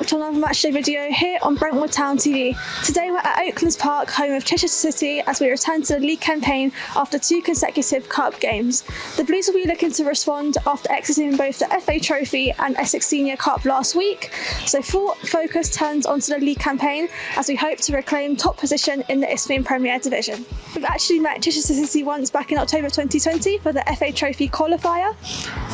to another Matchday video here on Brentwood Town TV. Today we're at Oaklands Park, home of Chichester City, as we return to the league campaign after 2 consecutive cup games. The Blues will be looking to respond after exiting both the FA Trophy and Essex Senior Cup last week, so full focus turns onto the league campaign as we hope to reclaim top position in the Isthmian Premier Division. We've actually met Chichester City once back in October 2020 for the FA Trophy qualifier.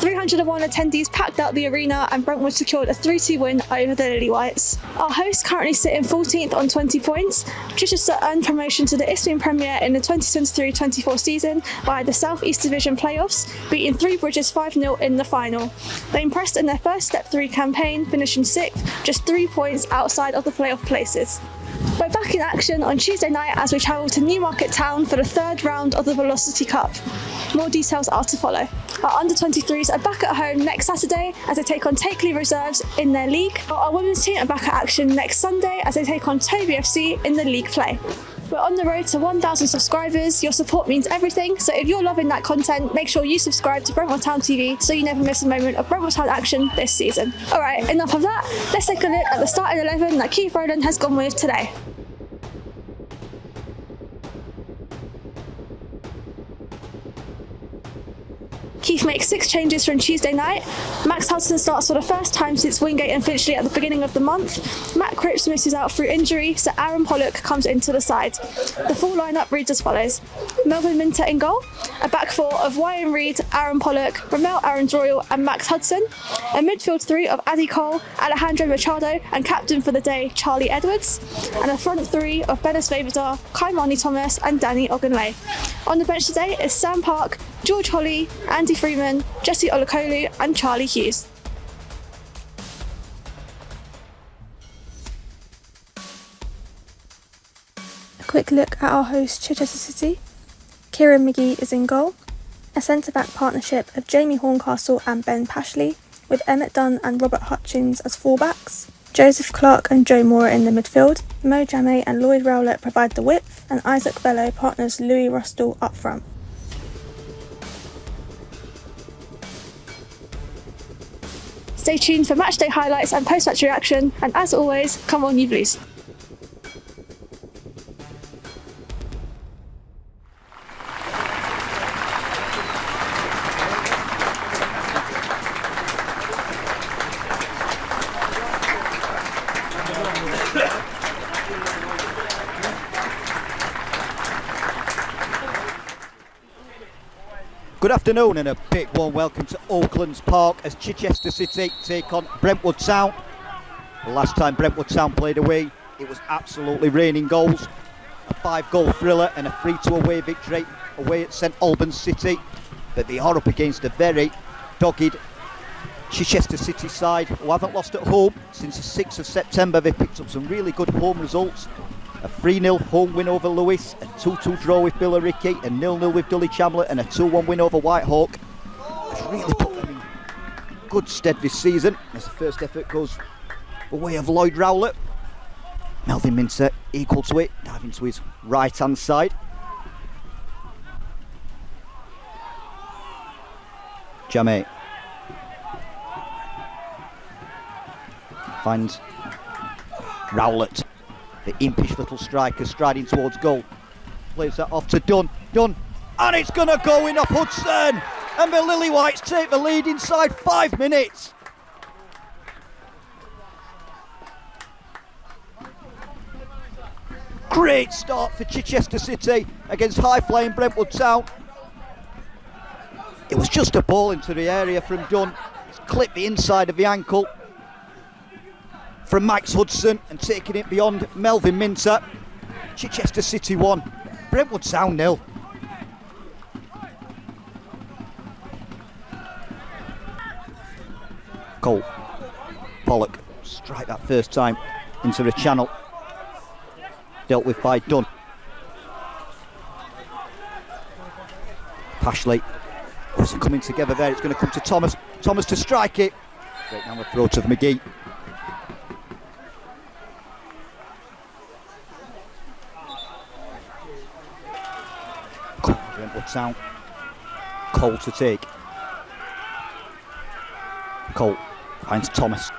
301 attendees packed out the arena and Brentwood secured a 3-2 win over the Lily Whites. Our hosts currently sit in 14th on 20 points. Chichester earned promotion to the Isthmian Premier in the 2023-24 season via the South East Division playoffs, beating Three Bridges 5-0 in the final. They impressed in their first Step 3 campaign, finishing 6th, just 3 points outside of the playoff places. We're back in action on Tuesday night as we travel to Newmarket Town for the 3rd round of the Velocity Cup. More details are to follow. Our under-23s are back at home next Saturday as they take on Takeley Reserves in their league. Our women's team are back at action next Sunday as they take on BTFC in the league play. We're on the road to 1,000 subscribers. Your support means everything, so if you're loving that content, make sure you subscribe to Brentwood Town TV so you never miss a moment of Brentwood Town action this season. Alright, enough of that. Let's take a look at the starting 11 that Keith Rowland has gone with today. Keith makes 6 changes from Tuesday night. Max Hudson starts for the first time since Wingate and Finchley at the beginning of the month. Matt Cripps misses out through injury, so Aaron Pollock comes into the side. The full lineup reads as follows: Melvin Minter in goal, a back 4 of Wyan Reid, Aaron Pollock, Ramel Aaron-Royal and Max Hudson, a midfield 3 of Addy Cole, Alejandro Machado and captain for the day Charlie Edwards, and a front 3 of Bennis Vavadar, Kai Marnie Thomas and Danny Ogunlay. On the bench today is Sam Park, George Holly, Andy Freeman, Jesse Olokolu and Charlie Hughes. A quick look at our host Chichester City. Kieran McGee is in goal. A centre-back partnership of Jamie Horncastle and Ben Pashley, with Emmett Dunn and Robert Hutchins as fullbacks. Joseph Clark and Joe Moore in the midfield. Mo Jameh and Lloyd Rowlett provide the width, and Isaac Bello partners Louis Rustle up front. Stay tuned for matchday highlights and post-match reaction, and as always, come on you Blues. Good afternoon and a big warm welcome to Oaklands Park as Chichester City take on Brentwood Town. The last time Brentwood Town played away, it was absolutely raining goals. A 5-goal thriller and a 3-2 victory away at St Albans City. But they are up against a very dogged Chichester City side who haven't lost at home since the 6th of September. They picked up some really good home results. A 3-0 home win over Lewis, a 2-2 draw with Billericay, a 0-0 with Dully Chamlet and a 2-1 win over Whitehawk. It's really put them in good stead this season as the first effort goes the way of Lloyd Rowlett. Melvin Minter equal to it, diving to his right hand side. Jameh finds Rowlett. The impish little striker striding towards goal. Plays that off to Dunn. Dunn. And it's going to go in off Hudson. And the Lily Whites take the lead inside 5 minutes. Great start for Chichester City against high-flying Brentwood Town. It was just a ball into the area from Dunn. It's clipped the inside of the ankle from Max Hudson and taking it beyond Melvin Minter. Chichester City 1, Brentwood Town 0. Cole, Pollock, strike that first time into the channel. Dealt with by Dunn. Pashley wasn't coming together there, it's going to come to Thomas. Thomas to strike it. Straight down the throat of McGee. Brentwood Town. Cole to take. Cole finds Thomas.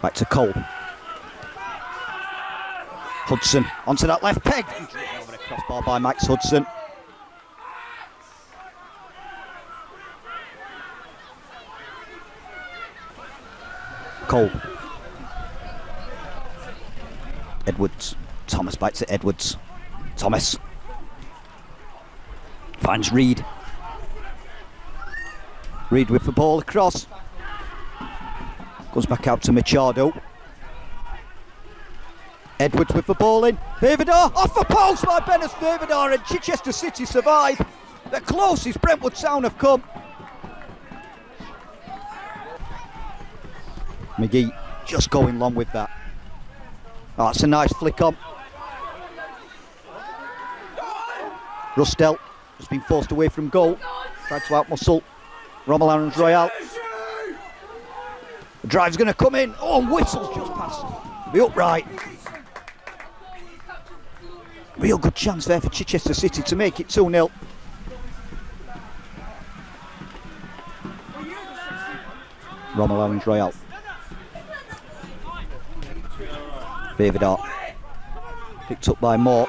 Back to Cole. Hudson onto that left peg. Over a crossbar by Max Hudson. Cole. Edwards. Thomas back to Edwards. Thomas. Finds Reed. Reed with the ball across. Goes back out to Machado. Edwards with the ball in. Favador off the post by Bennis Favador, and Chichester City survive. The closest Brentwood Town have come. McGee just going long with that. Oh, that's a nice flick on. Rustell has been forced away from goal. Tried to outmuscle Romelands Royale. The drive's going to come in. Oh, and whistles just past the upright. Real good chance there for Chichester City to make it 2-0. Romelands Royale. Favador. Picked up by Moore.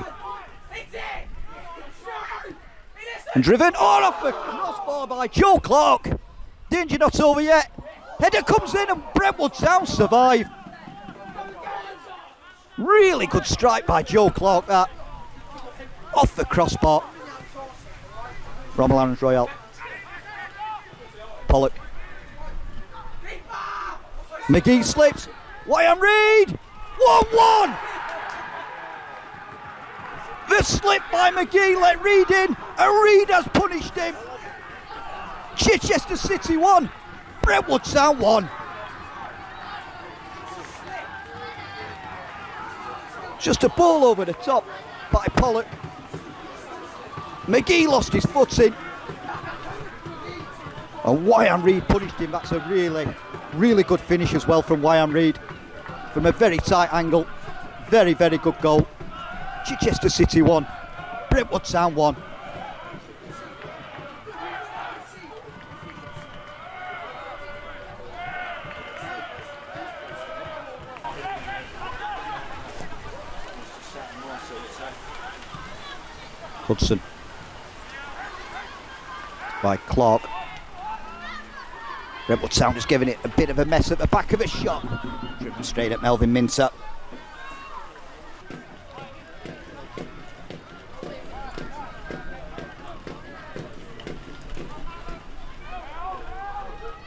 And driven all off the crossbar by Joe Clark. Danger not over yet. Header comes in and Brentwood Town survive. Really good strike by Joe Clark, that. Off the crossbar. Romelands Royale. Pollock. McGee slips. Wyan Reed. 1-1. The slip by McGee let Reed in, and Reed has punished him. Chichester City 1, Brentwood Town 1. Just a ball over the top by Pollock. McGee lost his footing, and Wyan Reed punished him. That's a really good finish as well from Wyan Reed. From a very tight angle. Very good goal. Chichester City 1, Brentwood Town 1. Hudson. By Clark. Brentwood Town just giving it a bit of a mess at the back of a shot. Driven straight at Melvin Minter.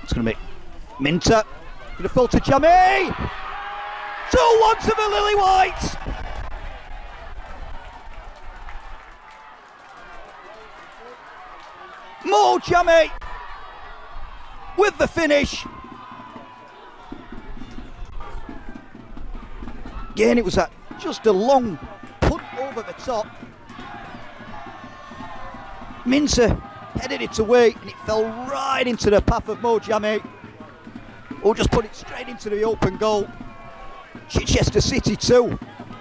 It's going to make Minter. Going to fall to Jamie. 2-1 to the Lily Whites. Mo Jamie with the finish. Again, it was just a long punt over the top. Minter headed it away and it fell right into the path of Mo Jamie, who just put it straight into the open goal. Chichester City 2,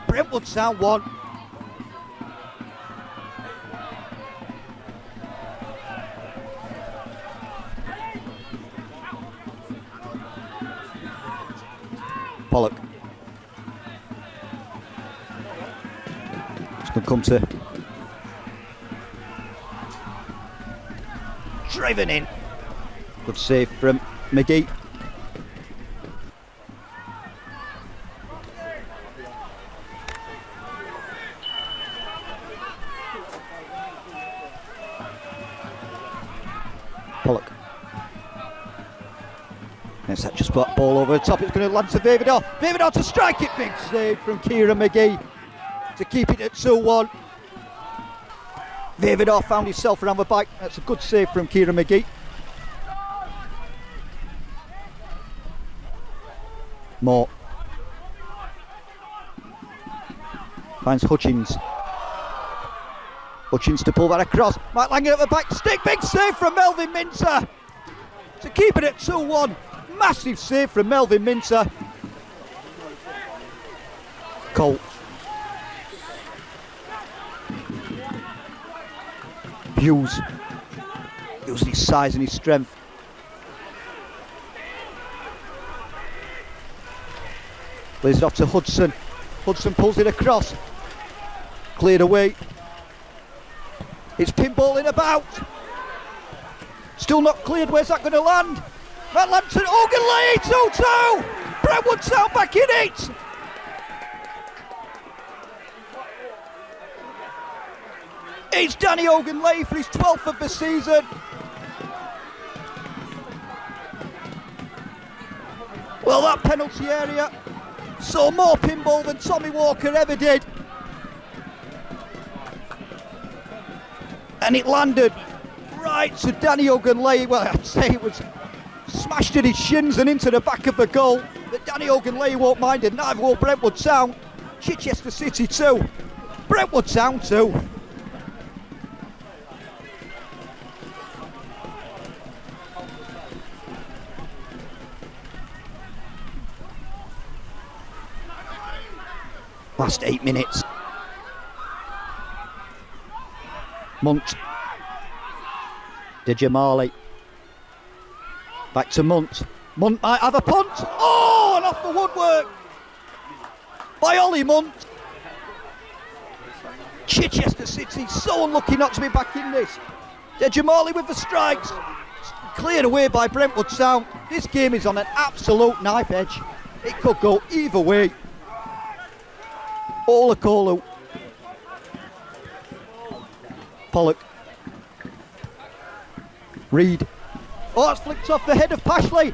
Brentwood Town 1. Pollock. It's going to come to driven in. Good save from McGee. Pollock. Yes, that just put ball over the top. It's going to land to Favador. Favador to strike it. Big save from Kieran McGee to keep it at 2-1. Favador found himself around the back. That's a good save from Kieran McGee. Moore. Finds Hutchins. Hutchins to pull that across. Mike Langan at the back. Stick. Big save from Melvin Minter to keep it at 2-1. Massive save from Melvin Minter. Cole. Hughes. Using his size and his strength. Plays it off to Hudson. Hudson pulls it across. Cleared away. It's pinballing about. Still not cleared. Where's that going to land? That lands to Oaklands, 2-2. Brentwood Town back in it. It's Danny Ogunleye for his 12th of the season. Well, that penalty area saw more pinball than Tommy Walker ever did. And it landed right to Danny Ogunleye. Well, I'd say it was smashed at his shins and into the back of the goal. But Danny Ogunleye won't mind it. Neither will Brentwood Town. Chichester City 2. Brentwood Town 2. Last 8 minutes. Munt. Dijamali. Back to Munt. Munt might have a punt. Oh, and off the woodwork by Ollie Munt. Chichester City so unlucky not to be back in this. Dijamali with the strikes. Cleared away by Brentwood Town. This game is on an absolute knife edge. It could go either way. Olakolu. Pollock. Reed. Oh, it's flicked off the head of Pashley.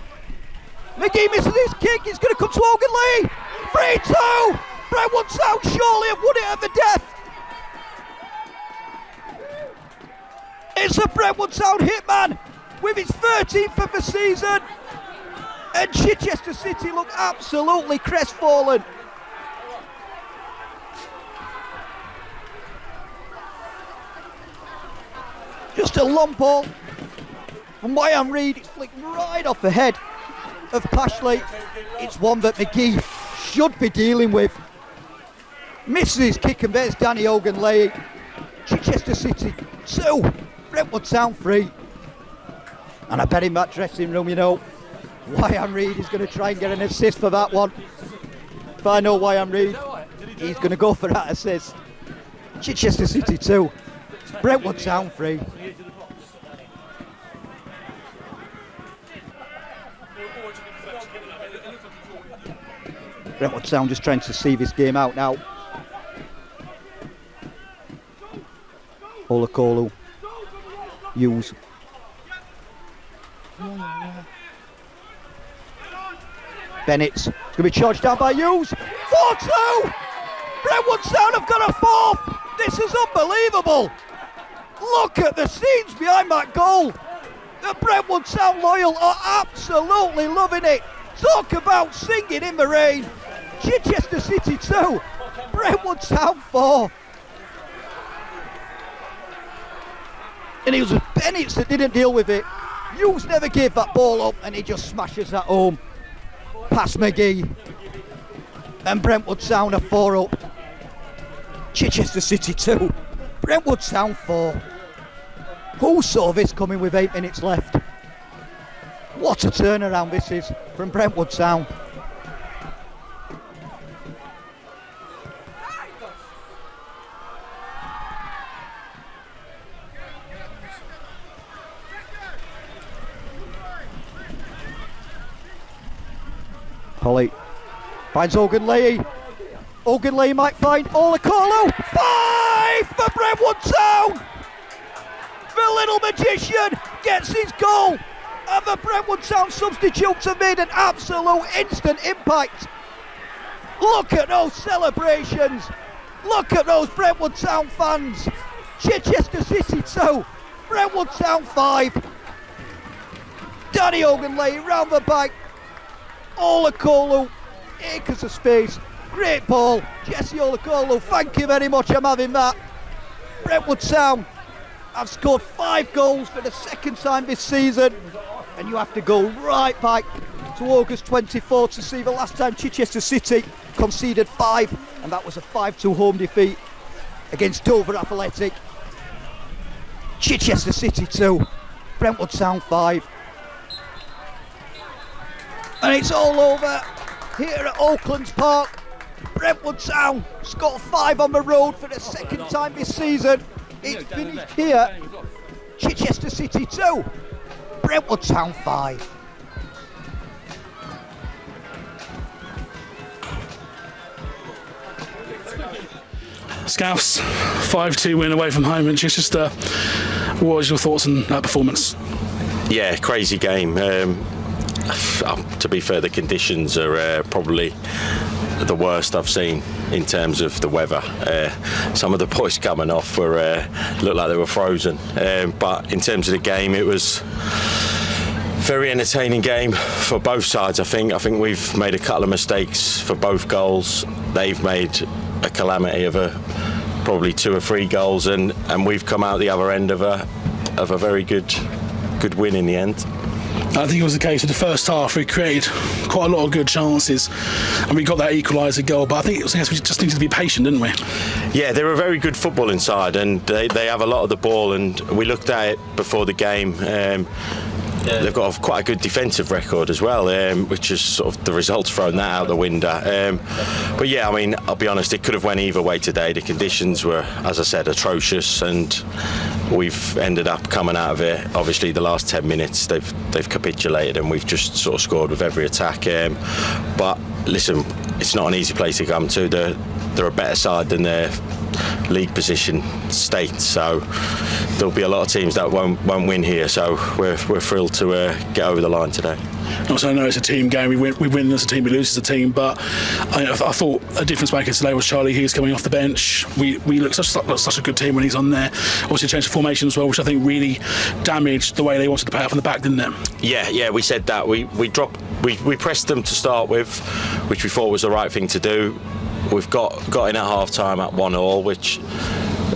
McGee misses his kick. It's going to come to Ogunleye. 3-2. Brentwood Town surely have won it at the death. It's a Brentwood Town hitman with his 13th of the season. And Chichester City look absolutely crestfallen. Just a long ball from Wyan Reed. It's flicked right off the head of Pashley. It's one that McGee should be dealing with. Misses his kick and there's Danny Ogunleye. Chichester City 2, Brentwood Town 3. And I bet in that dressing room, you know, Wyan Reed is going to try and get an assist for that one. If I know Wyan Reed, he's going to go for that assist. Chichester City 2. Brentwood Town 3. Brentwood Town just trying to see this game out now. Olakolu. Hughes. Bennett's going to be charged down by Hughes. 4-2! Brentwood Town have got a fourth! This is unbelievable! Look at the scenes behind that goal. The Brentwood Town loyal are absolutely loving it. Talk about singing in the rain. Chichester City 2, Brentwood Town 4. And it was Bennett that didn't deal with it. Hughes never gave that ball up and he just smashes that home. Past McGee. And Brentwood Town are 4 up. Chichester City 2, Brentwood Town 4. Who saw this coming with 8 minutes left? What a turnaround this is from Brentwood Town. Holly finds Ogunleye. Ogunleye might find Olakolu. 5 for Brentwood Town. The little magician gets his goal. And the Brentwood Town substitutes have made an absolute instant impact. Look at those celebrations. Look at those Brentwood Town fans. Chichester City 2, Brentwood Town 5. Danny Ogunleye round the back. Olakolu, acres of space. Great ball. Jesse Olakolu, thank you very much, I'm having that. Brentwood Town have scored 5 goals for the second time this season. And you have to go right back to August 24 to see the last time Chichester City conceded 5. And that was a 5-2 home defeat against Dover Athletic. Chichester City 2, Brentwood Town 5. And it's all over here at Oaklands Park. Brentwood Town scored 5 on the road for the second time this season. It's finished here. Chichester City 2, Brentwood Town 5. Scouse, 5-2 win away from home in Chichester. What was your thoughts on that performance? Yeah, crazy game. To be fair, the conditions are probably the worst I've seen in terms of the weather. Some of the boys coming off looked like they were frozen. But in terms of the game, it was very entertaining game for both sides. I think we've made a couple of mistakes for both goals. They've made a calamity of probably 2 or 3 goals, and we've come out the other end of a very good win in the end. I think it was the case of the first half. We created quite a lot of good chances and we got that equaliser goal, but I think it was the case we just needed to be patient, didn't we? Yeah, they're a very good football inside, and they have a lot of the ball, and we looked at it before the game. They've got quite a good defensive record as well, which is sort of the results thrown that out the window. But yeah, I mean, I'll be honest, it could have went either way today. The conditions were, as I said, atrocious, and we've ended up coming out of it. Obviously, the last 10 minutes they've capitulated, and we've just sort of scored with every attack. But listen, it's not an easy place to come to. They're a better side than their league position states, so there'll be a lot of teams that won't win here, so we're thrilled to get over the line today. Also, I know it's a team game. We win as a team, we lose as a team, but I thought a difference maker today was Charlie Hughes coming off the bench. We look such a good team when he's on there. Obviously changed the formation as well, which I think really damaged the way they wanted to play up from the back, didn't it? Yeah, we said that. We pressed them to start with, which we thought was the right thing to do. We've got in at half time at 1-1, which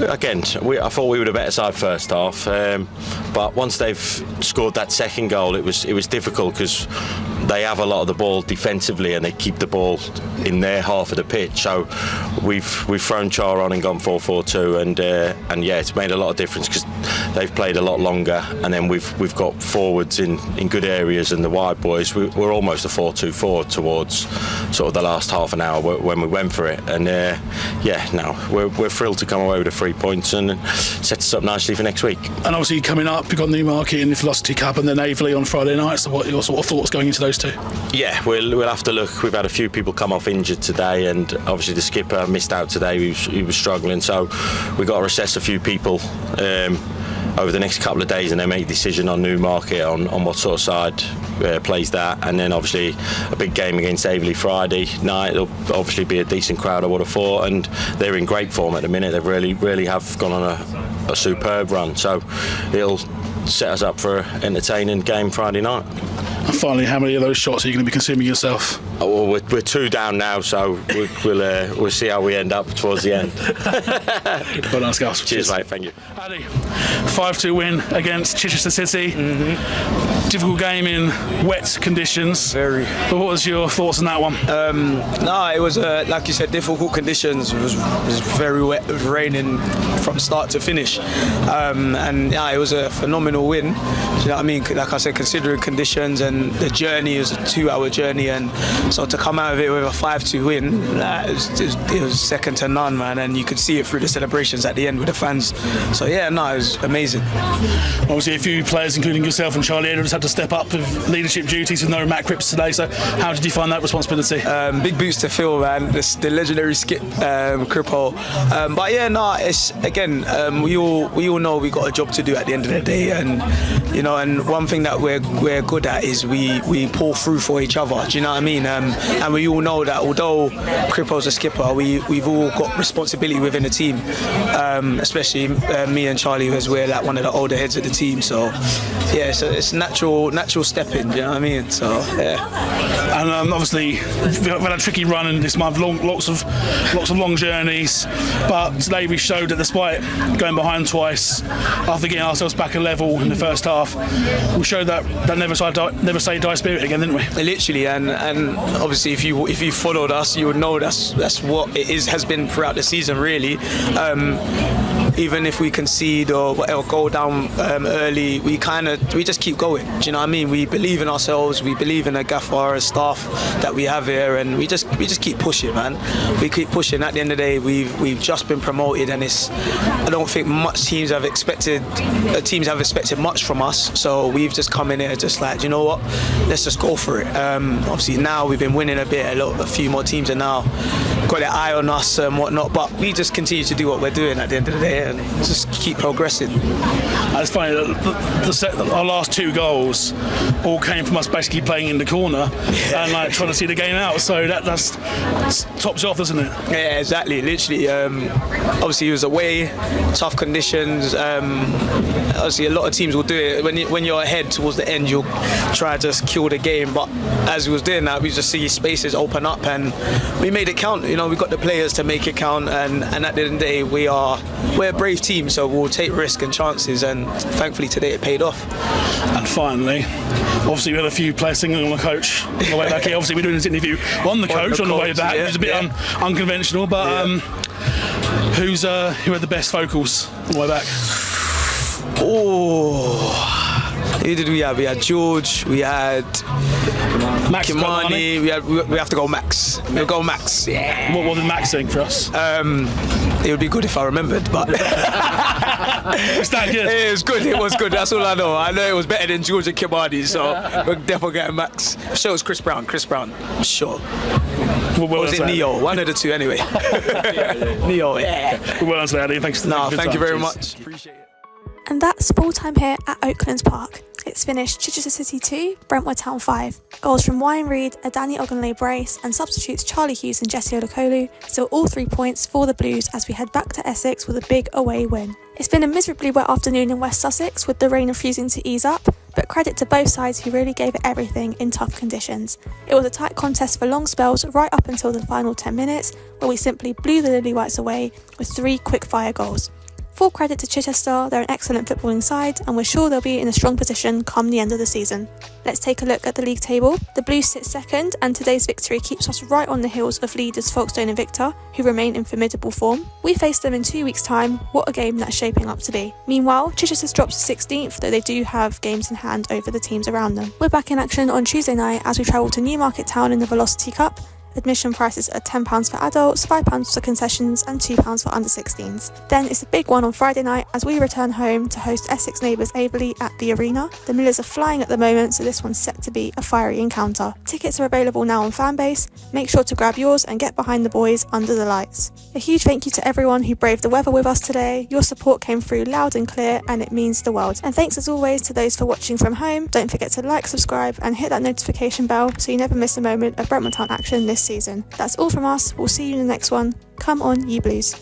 again, I thought we were the better side first half, but once they've scored that second goal, it was difficult because they have a lot of the ball defensively and they keep the ball in their half of the pitch. So we've thrown Char on and gone 4-4-2, and yeah, it's made a lot of difference because they've played a lot longer, and then we've got forwards in good areas, and the wide boys we're almost a 4-2-4 towards sort of the last half an hour when we went for it, and yeah, now we're thrilled to come away with the 3 points and set us up nicely for next week. And obviously coming up, you've got Newmarket in the Velocity Cup and then Aveley on Friday night. So what are your sort of thoughts going into those two? Yeah, we'll have to look. We've had a few people come off injured today, and obviously the skipper missed out today. He was struggling, so we've got to assess a few people over the next couple of days and then make a decision on Newmarket on what sort of side plays that, and then obviously a big game against Aveley Friday night. It'll obviously be a decent crowd, I would have thought, and they're in great form at the minute. They really have gone on a superb run, so it'll set us up for an entertaining game Friday night. And finally, how many of those shots are you going to be consuming yourself? Oh, well, we're 2 down now, so we'll see how we end up towards the end. Well done, Scouse. Cheers, mate. Thank you. Addy, 5-2 win against Chichester City. Mm-hmm. Difficult game in wet conditions. Very. But what was your thoughts on that one? No, it was like you said, difficult conditions. It was very wet. It was raining from start to finish, and yeah, it was a phenomenal win. Do you know what I mean? Like I said, considering conditions and the journey, it was a 2-hour journey, and so to come out of it with a 5-2 win, it was second to none, man. And you could see it through the celebrations at the end with the fans. So yeah, no, it was amazing. Obviously, a few players, including yourself and Charlie Edwards, had to step up with leadership duties with no Matt Cripps today. So how did you find that responsibility? Big boots to Phil, man. The legendary skip Cripple. But yeah, no, it's again, we all know we got a job to do at the end of the day, and you know, and one thing that we're good at is we pull through for each other. Do you know what I mean? And we all know that although Cripple's a skipper, we've all got responsibility within the team, especially me and Charlie, as we're like one of the older heads of the team. So yeah, so it's natural stepping. Do you know what I mean? So yeah. And obviously we've had a tricky run in this month, lots of long journeys, but today we showed that despite going behind twice, after getting ourselves back a level in the first half, we showed that never say die spirit again, didn't we? Literally, and obviously if you followed us, you would know that's what it has been throughout the season, really. even if we concede or whatever, go down early, we just keep going. Do you know what I mean? We believe in ourselves, we believe in the gaffer staff that we have here, and we just keep pushing, man. We keep pushing. At the end of the day, we've just been promoted, and I don't think teams have expected much from us. So we've just come in here just like, you know what, let's just go for it. Obviously now we've been winning a bit. A few more teams are now got their eye on us and whatnot, but we just continue to do what we're doing at the end of the day and just keep progressing. It's funny that our last 2 goals all came from us basically playing in the corner and like trying to see the game out. So that's tops off, isn't it? Yeah, exactly. Literally, obviously it was away, tough conditions. Obviously, a lot of teams will do it when you're ahead towards the end. You'll try to just kill the game, but as we was doing that, we just see spaces open up, and we made it count. You know, we got the players to make it count, and at the end of the day, we're a brave team, so we'll take risk and chances, and thankfully today it paid off. And finally, obviously we had a few players singing on the coach on the way back here. Obviously we're doing this interview on the coach on the way back, which is a bit unconventional, but who had the best vocals on the way back? Who did we have? We had George, we had Max Kimani, we have to go Max. We'll go Max. Yeah. What did Max sing for us? It would be good if I remembered, but it's that good. It was good. That's all I know. I know it was better than George and Kimani, so we're definitely getting Max. I'm sure it was Chris Brown. I'm sure. Or was it Neo? One of the two, anyway. Neo, yeah. Well done, Andy. Thanks. Thank you very much. Appreciate it. And that's ball time here at Oaklands Park. It's finished Chichester City 2, Brentwood Town 5. Goals from Wyan Reid, a Danny Ogunleye brace, and substitutes Charlie Hughes and Jesse Olokolu, still all 3 points for the Blues as we head back to Essex with a big away win. It's been a miserably wet afternoon in West Sussex, with the rain refusing to ease up, but credit to both sides who really gave it everything in tough conditions. It was a tight contest for long spells right up until the final 10 minutes, where we simply blew the Lily Whites away with 3 quick-fire goals. Full credit to Chichester, they're an excellent footballing side, and we're sure they'll be in a strong position come the end of the season. Let's take a look at the league table. The Blues sit second, and today's victory keeps us right on the heels of leaders Folkestone and Victor, who remain in formidable form. We face them in 2 weeks' time. What a game that's shaping up to be. Meanwhile, Chichester drops to 16th, though they do have games in hand over the teams around them. We're back in action on Tuesday night as we travel to Newmarket Town in the Velocity Cup. Admission prices are £10 for adults, £5 for concessions and £2 for under 16s. Then it's a big one on Friday night as we return home to host Essex neighbours Averley at the Arena. The Millers are flying at the moment, so this one's set to be a fiery encounter. Tickets are available now on Fanbase. Make sure to grab yours and get behind the boys under the lights. A huge thank you to everyone who braved the weather with us today. Your support came through loud and clear, and it means the world. And thanks as always to those for watching from home. Don't forget to like, subscribe and hit that notification bell so you never miss a moment of Brentwood Town action this season. That's all from us. We'll see you in the next one. Come on, you Blues.